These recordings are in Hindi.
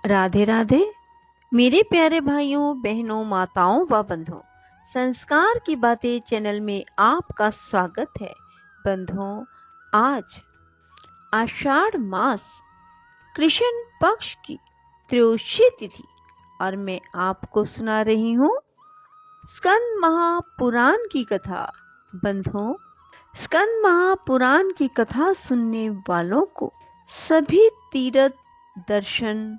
राधे राधे मेरे प्यारे भाइयों बहनों माताओं व बंधुओं, संस्कार की बातें चैनल में आपका स्वागत है। बंधुओं, आज आषाढ़ मास कृष्ण पक्ष की त्रयोदशी तिथि और मैं आपको सुना रही हूँ स्कंद महापुराण की कथा। बंधुओं, स्कंद महापुराण की कथा सुनने वालों को सभी तीर्थ दर्शन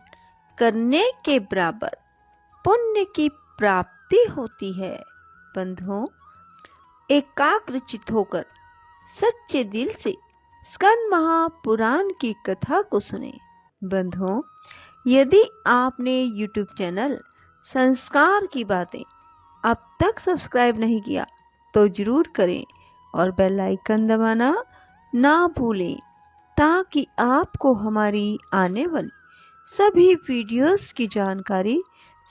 करने के बराबर पुण्य की प्राप्ति होती है। बंधुओं, एकाग्रचित होकर सच्चे दिल से स्कंद महापुराण की कथा को सुने। बंधुओं, यदि आपने YouTube चैनल संस्कार की बातें अब तक सब्सक्राइब नहीं किया तो जरूर करें और बेल आइकन दबाना ना भूलें ताकि आपको हमारी आने वाली सभी वीडियोस की जानकारी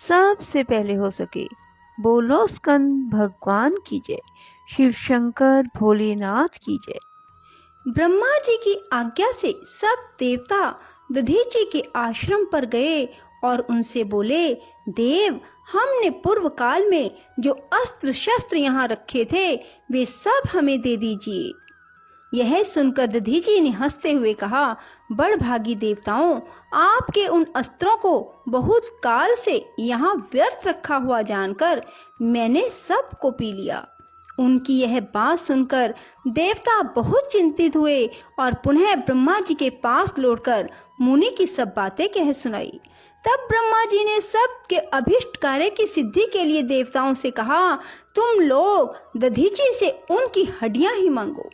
सबसे पहले हो सके। बोलो स्कंद भगवान की जय, शिव शंकर भोलेनाथ की जय। ब्रह्मा जी की आज्ञा से सब देवता दधीची के आश्रम पर गए और उनसे बोले, देव, हमने पूर्व काल में जो अस्त्र शस्त्र यहाँ रखे थे वे सब हमें दे दीजिए। यह सुनकर दधीची ने हंसते हुए कहा, बड़भागी देवताओं, आपके उन अस्त्रों को बहुत काल से यहाँ व्यर्थ रखा हुआ जानकर मैंने सबको पी लिया। उनकी यह बात सुनकर देवता बहुत चिंतित हुए और पुनः ब्रह्मा जी के पास लौटकर मुनि की सब बातें कह सुनाई। तब ब्रह्मा जी ने सबके अभिष्ट कार्य की सिद्धि के लिए देवताओं से कहा, तुम लोग दधीची से उनकी हड्डियां ही मांगो,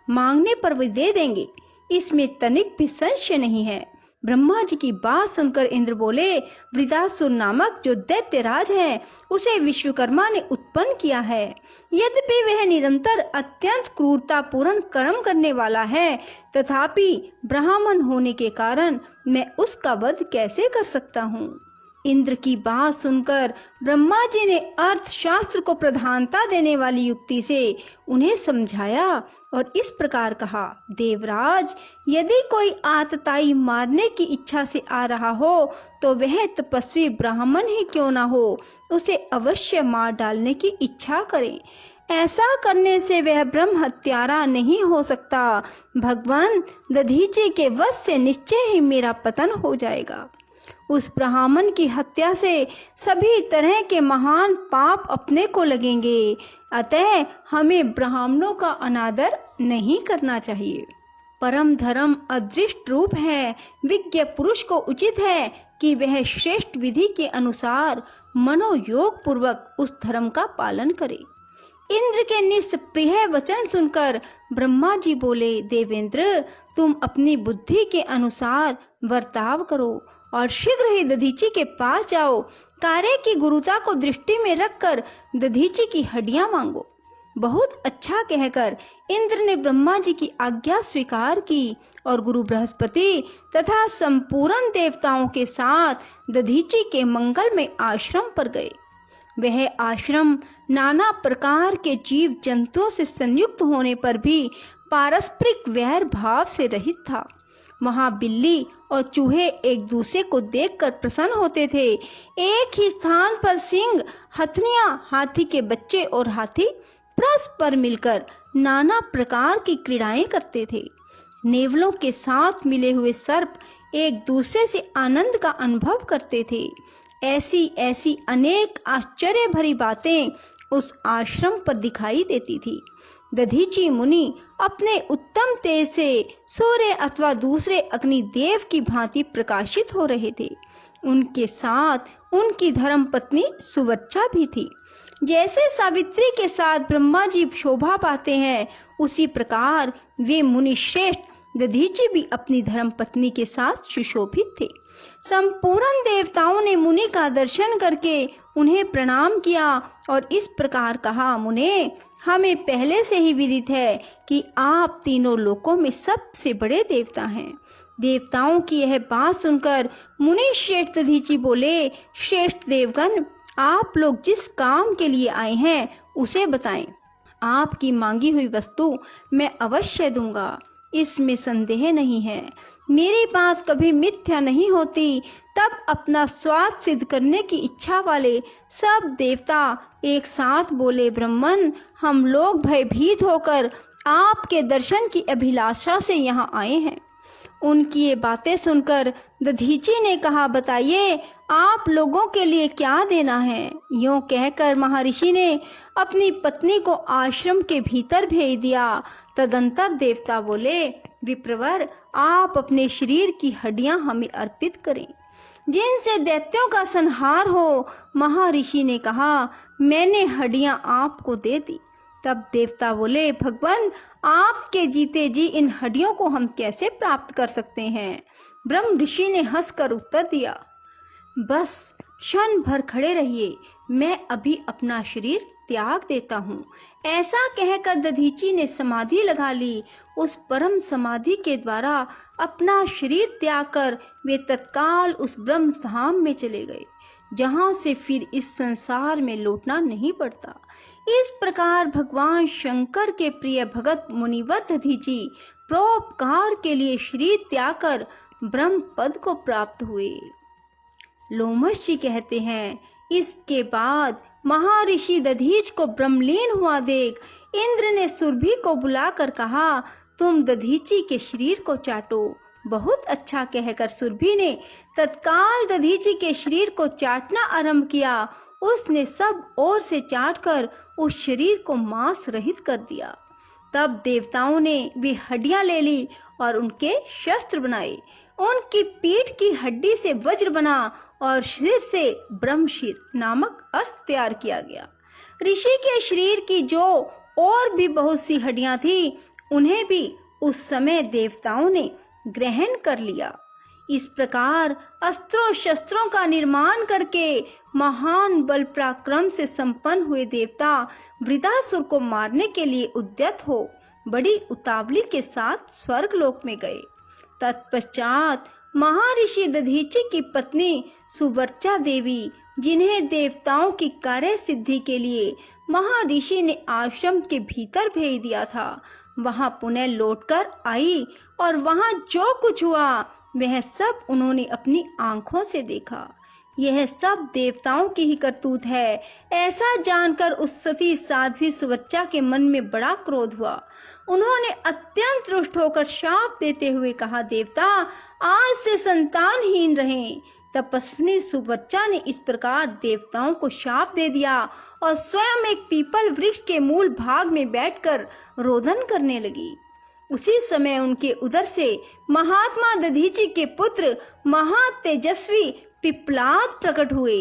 मांगने पर वे दे देंगे, इसमें तनिक भी संशय नहीं है। ब्रह्मा जी की बात सुनकर इंद्र बोले, वृदासुर नामक जो दैत्यराज है उसे विश्वकर्मा ने उत्पन्न किया है। यद्यपि वह निरंतर अत्यंत क्रूरतापूर्ण कर्म करने वाला है, तथापि ब्राह्मण होने के कारण मैं उसका वध कैसे कर सकता हूँ। इंद्र की बात सुनकर ब्रह्मा जी ने अर्थशास्त्र को प्रधानता देने वाली युक्ति से उन्हें समझाया और इस प्रकार कहा, देवराज, यदि कोई आतताई मारने की इच्छा से आ रहा हो तो वह तपस्वी ब्राह्मण ही क्यों ना हो, उसे अवश्य मार डालने की इच्छा करे। ऐसा करने से वह ब्रह्म हत्यारा नहीं हो सकता। भगवान, दधीची के वश से निश्चय ही मेरा पतन हो जाएगा। उस ब्राह्मण की हत्या से सभी तरह के महान पाप अपने को लगेंगे। अतः हमें ब्राह्मणों का अनादर नहीं करना चाहिए। परम धर्म अदृष्ट रूप है। विज्ञ पुरुष को उचित है कि वह श्रेष्ठ विधि के अनुसार मनोयोग पूर्वक उस धर्म का पालन करे। इंद्र के निष्प्रिय वचन सुनकर ब्रह्मा जी बोले, देवेंद्र, तुम अपनी बुद्धि के अनुसार वर्ताव करो और शीघ्र ही दधीची के पास जाओ। कार्य की गुरुता को दृष्टि में रखकर दधीची की हड्डियां मांगो। बहुत अच्छा कहकर इंद्र ने ब्रह्मा जी की आज्ञा स्वीकार की और गुरु बृहस्पति तथा संपूर्ण देवताओं के साथ दधीची के मंगल में आश्रम पर गए। वह आश्रम नाना प्रकार के जीव जंतुओं से संयुक्त होने पर भी पारस्परिक वैर भाव से रहित था। वहां बिल्ली और चूहे एक दूसरे को देखकर प्रसन्न होते थे। एक ही स्थान पर सिंह, हथनियां, हाथी के बच्चे और हाथी परस्पर मिलकर नाना प्रकार की क्रीड़ाएं करते थे। नेवलों के साथ मिले हुए सर्प एक दूसरे से आनंद का अनुभव करते थे। ऐसी ऐसी अनेक आश्चर्य भरी बातें उस आश्रम पर दिखाई देती थी। दधीची मुनि अपने उत्तम तेज से सूर्य अथवा दूसरे अग्निदेव की भांति प्रकाशित हो रहे थे। उनके साथ उनकी धर्म पत्नी सुवच्छा भी थी। जैसे सावित्री के साथ ब्रह्मा जी शोभा पाते हैं, उसी प्रकार वे मुनि श्रेष्ठ दधीची भी अपनी धर्म पत्नी के साथ सुशोभित थे। संपूर्ण देवताओं ने मुनि का दर्शन करके उन्हें प्रणाम किया और इस प्रकार कहा, मुने, हमें पहले से ही विदित है कि आप तीनों लोकों में सबसे बड़े देवता हैं। देवताओं की यह बात सुनकर मुनि श्रेष्ठ दधीची बोले, श्रेष्ठ देवगण, आप लोग जिस काम के लिए आए हैं उसे बताएं। आपकी मांगी हुई वस्तु मैं अवश्य दूंगा। इसमें संदेह नहीं है। मेरी बात कभी मिथ्या नहीं होती। तब अपना स्वाद सिद्ध करने की इच्छा वाले सब देवता एक साथ बोले, ब्राह्मण, हम लोग भयभीत होकर आपके दर्शन की अभिलाषा से यहाँ आए हैं। उनकी ये बातें सुनकर दधीची ने कहा, बताइए आप लोगों के लिए क्या देना है। यूं कहकर महर्षि ने अपनी पत्नी को आश्रम के भीतर भेज दिया। तदंतर देवता बोले, विप्रवर, आप अपने शरीर की हड्डियां हमें अर्पित करें जिनसे दैत्यों का संहार हो। महर्षि ने कहा, मैंने हड्डियां आपको दे दी। तब देवता बोले, भगवान, आपके जीते जी इन हड्डियों को हम कैसे प्राप्त कर सकते हैं। ब्रह्म ऋषि ने हंसकर उत्तर दिया, बस क्षण भर खड़े रहिए, मैं अभी अपना शरीर त्याग देता हूँ। ऐसा कहकर दधीची ने समाधि लगा ली। उस परम समाधि के द्वारा अपना शरीर त्याग कर वे तत्काल उस ब्रह्म धाम में चले गए, जहाँ से फिर इस संसार में लौटना नहीं पड़ता। इस प्रकार भगवान शंकर के प्रिय भगत मुनिवर दधीची परोपकार के लिए शरीर त्याग कर ब्रह्म पद को प्राप्त हुए। लोमश जी कहते हैं, इसके बाद महर्षि दधीच को ब्रह्मलीन हुआ देख इंद्र ने सुरभि को बुलाकर कहा, तुम दधीची के शरीर को चाटो। बहुत अच्छा कहकर सुरभि ने तत्काल दधीची के शरीर को चाटना आरंभ किया। उसने सब ओर से चाटकर उस शरीर को मांस रहित कर दिया। तब देवताओं ने वे हड्डियां ले ली और उनके शस्त्र बनाए। उनकी पीठ की हड्डी से वज्र बना और सिर से ब्रह्मशिर नामक अस्त्र तैयार किया गया। ऋषि के शरीर की जो और भी बहुत सी हड्डियां थी, उन्हें भी उस समय देवताओं ने ग्रहण कर लिया। इस प्रकार अस्त्रों शस्त्रों का निर्माण करके महान बल पराक्रम से संपन्न हुए देवता वृदासुर को मारने के लिए उद्यत हो बड़ी उतावली के साथ स्वर्गलोक में गए। तत्पश्चात महर्षि दधीची की पत्नी सुवर्चा देवी, जिन्हें देवताओं की कार्य सिद्धि के लिए महर्षि ने आश्रम के भीतर भेज दिया था, वहां पुनः लौटकर आई और वहां जो कुछ हुआ वह सब उन्होंने अपनी आंखों से देखा। यह सब देवताओं की ही करतूत है। ऐसा जानकर उस सती साध्वी सुवच्चा के मन में बड़ा क्रोध हुआ। उन्होंने अत्यंत रुष्ट होकर शाप देते हुए कहा, देवता आज से संतानहीन रहें। तपस्विनी सुवच्चा ने इस प्रकार देवताओं को शाप दे दिया और स्वयं एक पीपल वृक्ष के मूल भाग में बैठकर रोदन करने लगी। उसी समय उनके उदर से महात्मा दधीची के पुत्र महातेजस्वी पिप्पलाद प्रकट हुए।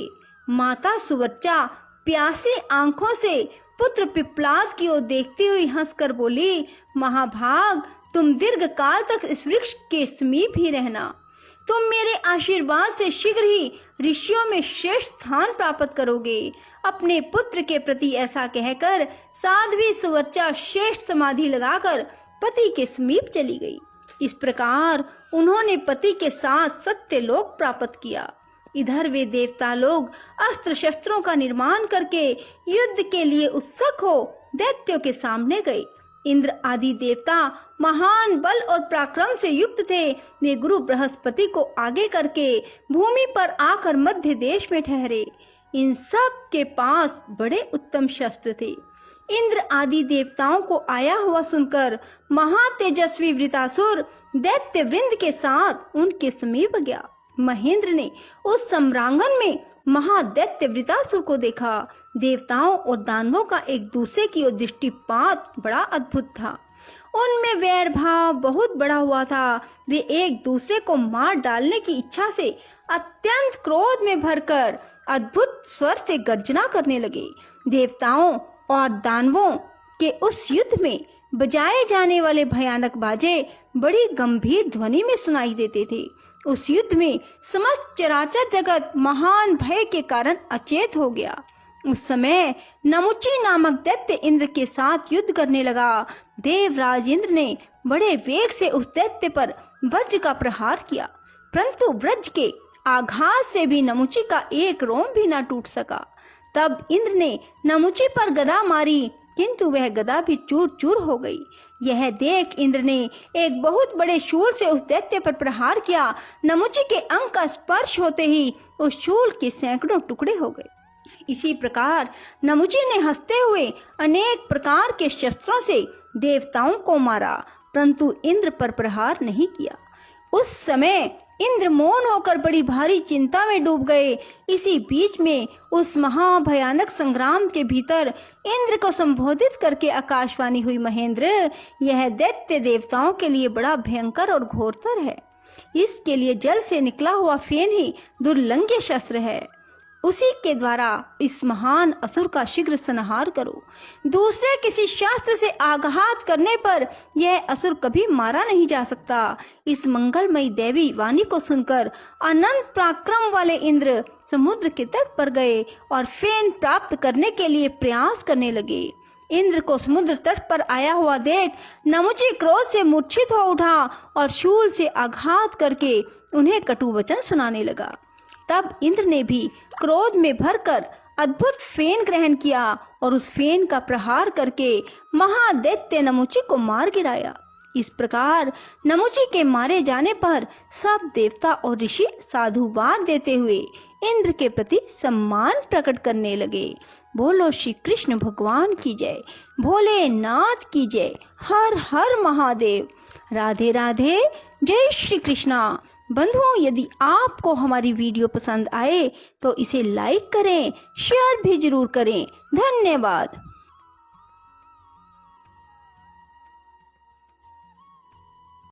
माता सुवर्चा प्यासी आंखों से पुत्र पिप्पलाद की ओर देखती हुई हंसकर बोली, महाभाग, तुम दीर्घ काल तक इस वृक्ष के समीप ही रहना। तुम मेरे आशीर्वाद से शीघ्र ही ऋषियों में श्रेष्ठ स्थान प्राप्त करोगे। अपने पुत्र के प्रति ऐसा कहकर साध्वी सुवर्चा श्रेष्ठ समाधि लगाकर पति के समीप चली गई। इस प्रकार उन्होंने पति के साथ सत्यलोक प्राप्त किया। इधर वे देवता लोग अस्त्र शस्त्रों का निर्माण करके युद्ध के लिए उत्सुक हो दैत्यों के सामने गए। इंद्र आदि देवता महान बल और पराक्रम से युक्त थे। वे गुरु बृहस्पति को आगे करके भूमि पर आकर मध्य देश में ठहरे। इन सब के पास बड़े उत्तम शस्त्र थे। इंद्र आदि देवताओं को आया हुआ सुनकर महातेजस्वी वृतासुर दैत्य वृंद के साथ उनके समीप गया। महेंद्र ने उस सम्रांगण में महादैत्य वृतासुर को देखा। देवताओं और दानवों का एक दूसरे की ओर दृष्टिपात बड़ा अद्भुत था। उनमें वैर भाव बहुत बड़ा हुआ था। वे एक दूसरे को मार डालने की इच्छा से अत्यंत क्रोध में भरकर अद्भुत स्वर से गर्जना करने लगे। देवताओं और दानवों के उस युद्ध में बजाए जाने वाले भयानक बाजे बड़ी गंभीर ध्वनि में सुनाई देते थे। उस युद्ध में समस्त चराचर जगत महान भय के कारण अचेत हो गया। उस समय नमुची नामक दैत्य इंद्र के साथ युद्ध करने लगा। देवराज इंद्र ने बड़े वेग से उस दैत्य पर वज्र का प्रहार किया, परंतु वज्र के आघात से भी नमुची का एक रोम भी न टूट सका। तब इंद्र ने नमुची पर गदा मारी किंतु वह गदा भी चूर चूर हो गई। यह देख इंद्र ने एक बहुत बड़े शूल से उस दैत्य पर प्रहार किया। नमुची के अंग का स्पर्श होते ही उस शूल के सैकड़ों टुकड़े हो गए। इसी प्रकार नमुची ने हंसते हुए अनेक प्रकार के शस्त्रों से देवताओं को मारा, परंतु इंद्र पर प्रहार नहीं किया। उस समय इंद्र मौन होकर बड़ी भारी चिंता में डूब गए। इसी बीच में उस महाभयानक संग्राम के भीतर इंद्र को संबोधित करके आकाशवाणी हुई, महेंद्र, यह दैत्य देवताओं के लिए बड़ा भयंकर और घोरतर है। इसके लिए जल से निकला हुआ फेन ही दुर्लंघ्य शस्त्र है। उसी के द्वारा इस महान असुर का शीघ्र संहार करो। दूसरे किसी शास्त्र से आघात करने पर यह असुर कभी मारा नहीं जा सकता। इस मंगलमयी देवी वाणी को सुनकर अनंत पराक्रम वाले इंद्र समुद्र के तट पर गए और फेन प्राप्त करने के लिए प्रयास करने लगे। इंद्र को समुद्र तट पर आया हुआ देख नमुची क्रोध से मूर्छित हो उठा और शूल से आघात करके उन्हें कटु वचन सुनाने लगा। तब इंद्र ने भी क्रोध में भरकर अद्भुत फेन ग्रहण किया और उस फेन का प्रहार करके महादैत्य नमुची को मार गिराया। इस प्रकार नमुची के मारे जाने पर सब देवता और ऋषि साधुवाद देते हुए इंद्र के प्रति सम्मान प्रकट करने लगे। बोलो श्री कृष्ण भगवान की जय, भोलेनाथ की जय, हर हर महादेव। राधे राधे, जय श्री कृष्णा। बंधुओं, यदि आपको हमारी वीडियो पसंद आए तो इसे लाइक करें, शेयर भी जरूर करें। धन्यवाद।